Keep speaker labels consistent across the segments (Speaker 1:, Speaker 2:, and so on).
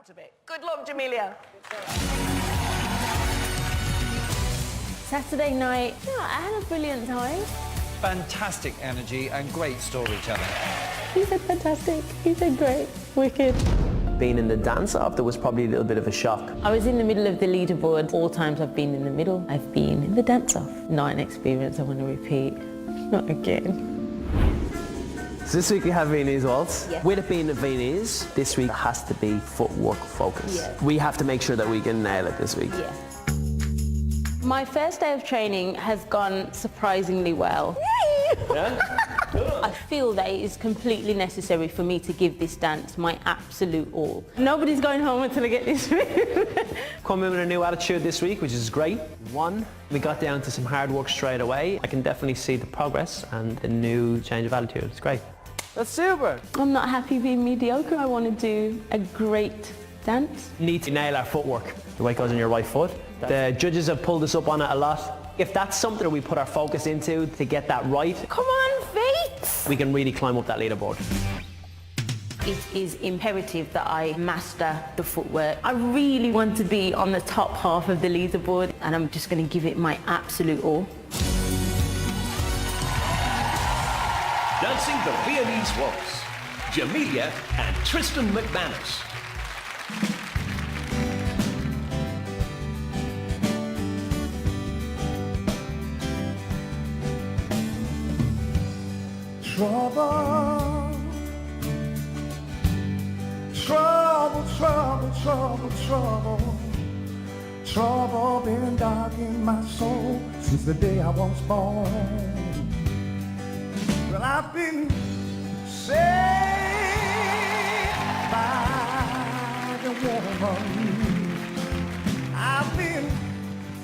Speaker 1: out of it. Good luck, Jamelia.
Speaker 2: Saturday night, yeah, I had a brilliant time.
Speaker 3: Fantastic energy and great storytelling.
Speaker 2: He said fantastic, he said great, wicked.
Speaker 4: Being in the dance-off, there was probably a little bit of a shock.
Speaker 2: I was in the middle of the leaderboard. All times I've been in the middle, I've been in the dance-off. Not an experience I want to repeat, not again.
Speaker 4: So this week we have Viennese Waltz.
Speaker 2: Yeah.
Speaker 4: With it being a Viennese, this week has to be footwork focused.
Speaker 2: Yeah.
Speaker 4: We have to make sure that we can nail it this week.
Speaker 2: Yeah. My first day of training has gone surprisingly well.
Speaker 4: Yeah?
Speaker 2: I feel that it is completely necessary for me to give this dance my absolute all. Nobody's going home until I get this move.
Speaker 4: Come in with a new attitude this week, which is great. One, we got down to some hard work straight away. I can definitely see the progress and the new change of attitude. It's great. That's super.
Speaker 2: I'm not happy being mediocre. I want to do a great dance.
Speaker 4: Need to nail our footwork. The weight goes on your right foot. The judges have pulled us up on it a lot. If that's something that we put our focus into to get that right,
Speaker 2: Come on, feet!
Speaker 4: we can really climb up that leaderboard.
Speaker 2: It is imperative that I master the footwork. I really want to be on the top half of the leaderboard, and I'm just going to give it my absolute all.
Speaker 5: Dancing the Viennese Waltz, Jamelia and Tristan McManus.
Speaker 6: Trouble, trouble, trouble, trouble, trouble, trouble been dark in my soul since the day I was born. Well, I've been saved by the woman. I've been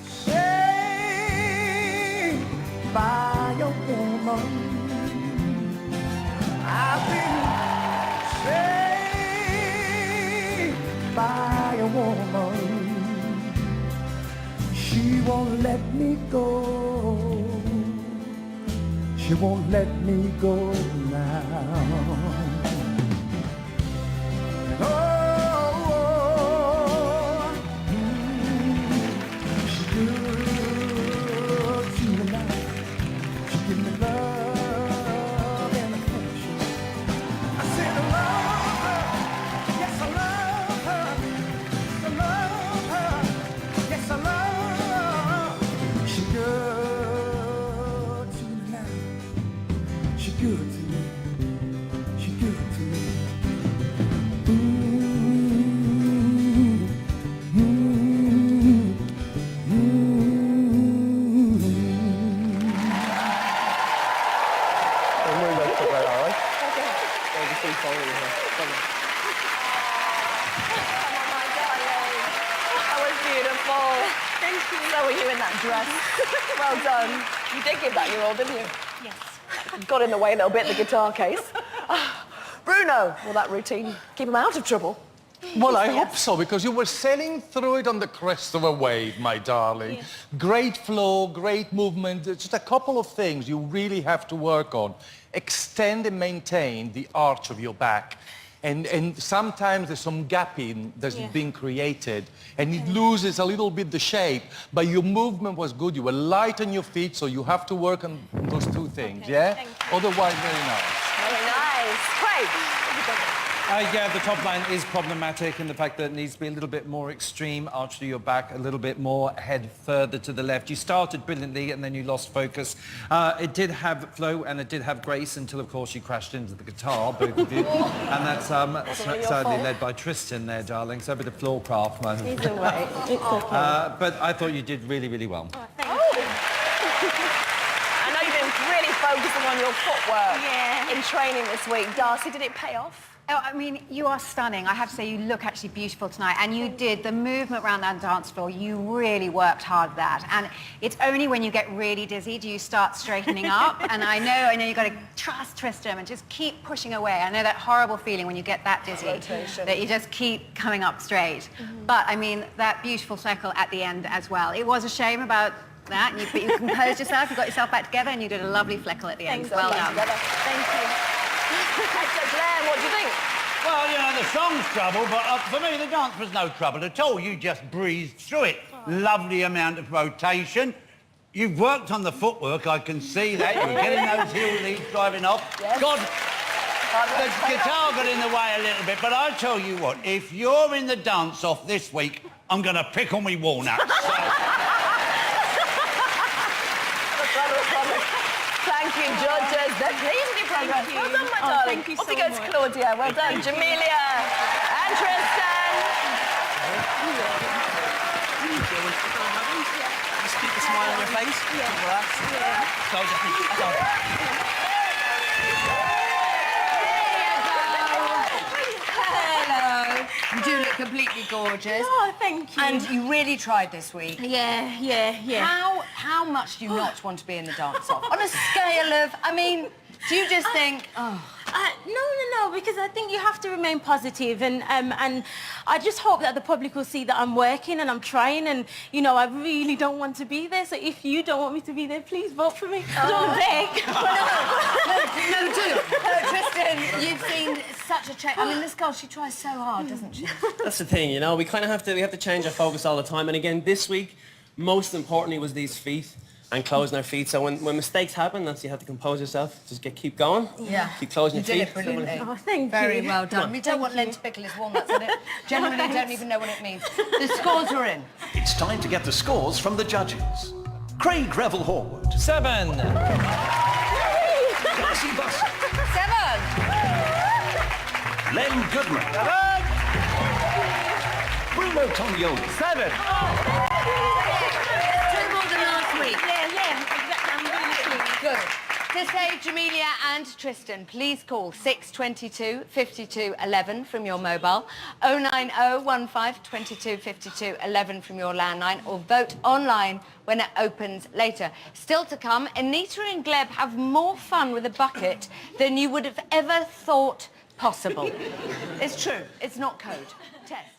Speaker 6: saved by a woman. I've been saved by a woman. She won't let me go. She won't let me go now. Oh, she's good to me now. She give me love and affection. I said I love her, yes I love her. I love her, yes I love her. She's good to me now. She's good to me. She's good to me.
Speaker 1: That was beautiful. Thank you. So were you in that dress. Well done. You did give that your all, didn't you?
Speaker 2: Yes.
Speaker 1: Got in the way a little bit, the guitar case. Bruno, will that routine keep him out of trouble?
Speaker 7: Well, I hope so, because you were sailing through it on the crest of a wave, my darling.
Speaker 2: Yeah.
Speaker 7: Great flow, great movement. Just a couple of things you really have to work on. Extend and maintain the arch of your back. And sometimes there's some gapping that's being created, and it loses a little bit the shape, but your movement was good. You were light on your feet, so you have to work on those two things, yeah? Otherwise, very nice.
Speaker 1: Very nice. Craig.
Speaker 3: Yeah, the top line is problematic in the fact that it needs to be a little bit more extreme, arch to your back, a little bit more, head further to the left. You started brilliantly and then you lost focus. It did have flow and it did have grace until, of course, you crashed into the guitar, both of you. And that's
Speaker 1: really your
Speaker 3: sadly
Speaker 1: fault.
Speaker 3: led by Tristan there, darling. So a bit of floor craft, man.
Speaker 2: Either way, it's okay.
Speaker 3: But I thought you did really, really well.
Speaker 1: I know you've been really focusing on your footwork in training this week. Darcy, did it pay off?
Speaker 8: Oh, I mean, you are stunning. I have to say, you look actually beautiful tonight. And you did the movement around that dance floor. You really worked hard at that. And it's only when you get really dizzy do you start straightening up. And I know you've got to trust Tristan and just keep pushing away. I know that horrible feeling when you get that dizzy, that you just keep coming up straight. But, I mean, that beautiful circle at the end as well. It was a shame about that, but you composed yourself, you got yourself back together, and you did a lovely fleckle at the end. Well done.
Speaker 1: Thank you. Glenn, what do you think?
Speaker 9: Well, you know, the song's trouble, but for me, the dance was no trouble at all. You just breezed through it. Lovely amount of rotation. You've worked on the footwork, I can see that. You're getting those heel leads driving off.
Speaker 1: Yes.
Speaker 9: God, the guitar got in the way a little bit, but I tell you what, if you're in the dance-off this week, I'm going to pickle me walnuts. So...
Speaker 1: Thank you, judges. That's easy progress. Well done, my darling.
Speaker 2: Thank you so
Speaker 1: Off you go to
Speaker 2: much.
Speaker 1: Claudia. Well done, Jamelia and Tristan.
Speaker 10: Just keep the smile on your face. Relax.
Speaker 11: Hello. You do look completely gorgeous.
Speaker 2: Oh, thank you.
Speaker 11: And you really tried this week.
Speaker 2: Yeah.
Speaker 11: How much do you not want to be in the dance-off? On a scale of, I mean, do you just think, oh...
Speaker 2: No, because I think you have to remain positive and I just hope that the public will see that I'm working and I'm trying and, you know, I really don't want to be there. So if you don't want me to be there, please vote for me. I don't want to beg.
Speaker 11: No, do. Tristan, you've seen such a change. I mean, this girl, she tries so hard, doesn't she?
Speaker 4: That's the thing, you know, we kind of have to change our focus all the time. And again, this week, most importantly was these feet and closing our feet. So when mistakes happen, that's you have to compose yourself. Just keep going.
Speaker 11: Yeah.
Speaker 4: Keep closing your
Speaker 11: You
Speaker 4: feet.
Speaker 11: did it brilliantly.
Speaker 2: Oh, thank you.
Speaker 11: Very well done. We don't want Len to pickle his walnuts in it. Generally, don't even know what it means. The scores are in.
Speaker 5: It's time to get the scores from the judges. Craig Revel Horwood.
Speaker 3: 7.
Speaker 5: Darcy Buss.
Speaker 11: 7.
Speaker 5: Len Goodman.
Speaker 3: 7.
Speaker 5: Bruno Tognoli.
Speaker 3: 7.
Speaker 11: Two more than last week.
Speaker 2: Yeah, exactly. I'm really pleased.
Speaker 11: Good. To say Jamelia and Tristan, please call 622 52 11 from your mobile, 090 15 22 52 11 from your landline, or vote online when it opens later. Still to come, Anita and Gleb have more fun with a bucket than you would have ever thought possible. It's true. It's not code. Test.